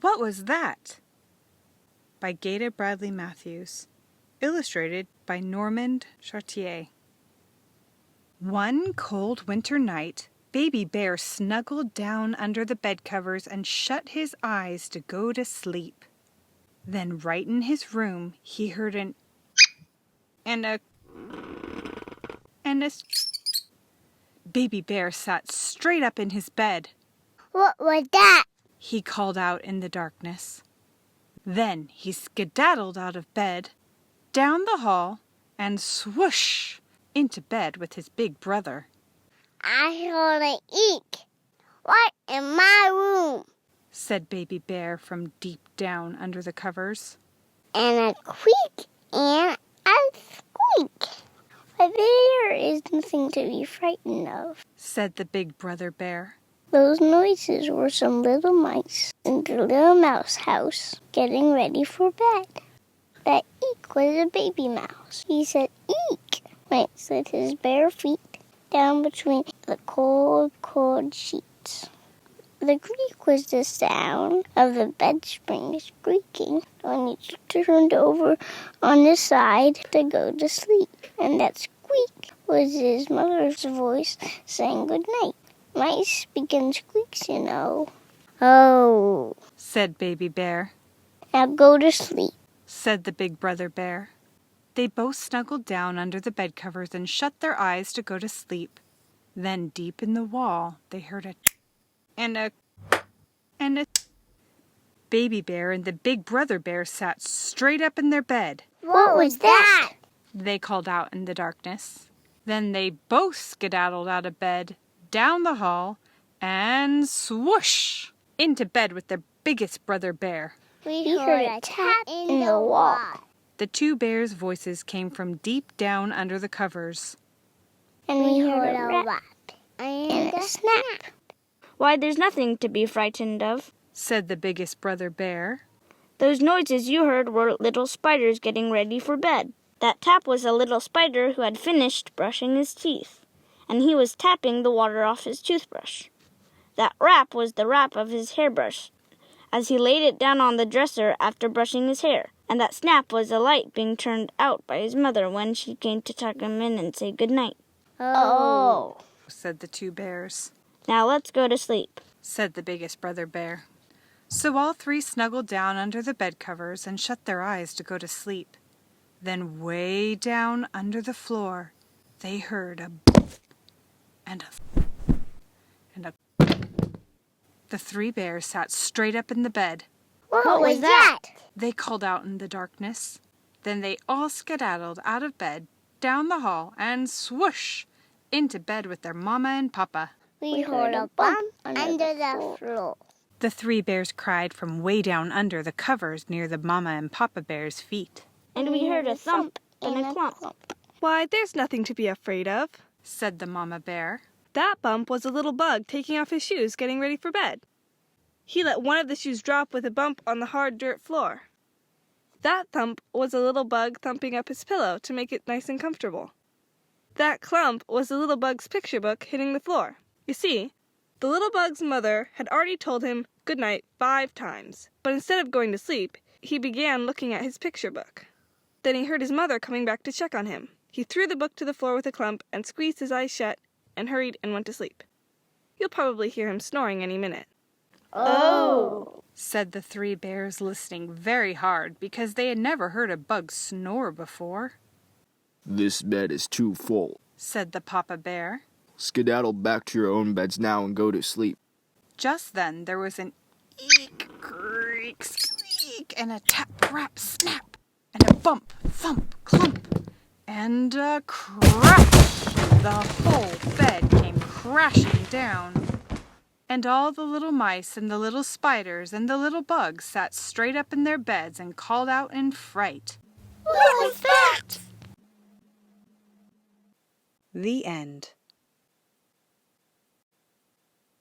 What was that? By Geda Mathews. Illustrated by Chartier. One cold winter night, Baby Bear snuggled down under the bedcovers and shut his eyes to go to sleep. Then right in his room he heard an and a Baby Bear sat straight up in his bed. What was that? He called out in the darkness. Then he skedaddled out of bed, down the hall, and swoosh into bed with his big brother. I heard an eek right in my room, said Baby Bear from deep down under the covers. And a creak and a squeak. But there is nothing to be frightened of, said the big brother bear. Those noises were some little mice in the little mouse house getting ready for bed. That eek was a baby mouse. He said, "Eek!" Right, slid his bare feet down between the cold, cold sheets. The creak was the sound of the bed spring squeaking when he turned over on his side to go to sleep. And that squeak was his mother's voice saying good night. Mice begin squeaks, you know. Oh, said Baby Bear. Now go to sleep, said the big brother bear. They both snuggled down under the bedcovers and shut their eyes to go to sleep. Then deep in the wall they heard a Baby Bear and the big brother bear sat straight up in their bed. What was that? They called out in the darkness. Then they both skedaddled out of bed, down the hall, and swoosh into bed with their biggest brother bear. We heard a tap in the wall. The two bears' voices came from deep down under the covers. And we heard a rap and a snap. Why, there's nothing to be frightened of, said the biggest brother bear. Those noises you heard were little spiders getting ready for bed. That tap was a little spider who had finished brushing his teeth, and he was tapping the water off his toothbrush. That rap was the rap of his hairbrush, as he laid it down on the dresser after brushing his hair. And that snap was a light being turned out by his mother when she came to tuck him in and say good night. Oh, said the two bears. Now let's go to sleep, said the biggest brother bear. So all three snuggled down under the bedcovers and shut their eyes to go to sleep. Then way down under the floor they heard a bump and a The three bears sat straight up in the bed. What was that? They called out in the darkness. Then they all skedaddled out of bed, down the hall, and swoosh into bed with their mama and papa. We heard a bump under the floor. The three bears cried from way down under the covers near the mama and papa bear's feet. And we heard a thump and a clump. Why, there's nothing to be afraid of, said the mama bear. That bump was a little bug taking off his shoes, getting ready for bed. He let one of the shoes drop with a bump on the hard dirt floor. That thump was a little bug thumping up his pillow to make it nice and comfortable. That clump was the little bug's picture book hitting the floor. You see, the little bug's mother had already told him good night 5 times, but instead of going to sleep, he began looking at his picture book. Then he heard his mother coming back to check on him. He threw the book to the floor with a clump and squeezed his eyes shut and hurried and went to sleep. You'll probably hear him snoring any minute. Oh, said the three bears, listening very hard because they had never heard a bug snore before. This bed is too full, said the papa bear. Skedaddle back to your own beds now and go to sleep. Just then there was an eek, creak, squeak, and a tap, rap, snap, and a bump, thump, clump, and a crash. The whole bed came crashing down. And all the little mice and the little spiders and the little bugs sat straight up in their beds and called out in fright. What was that? The end.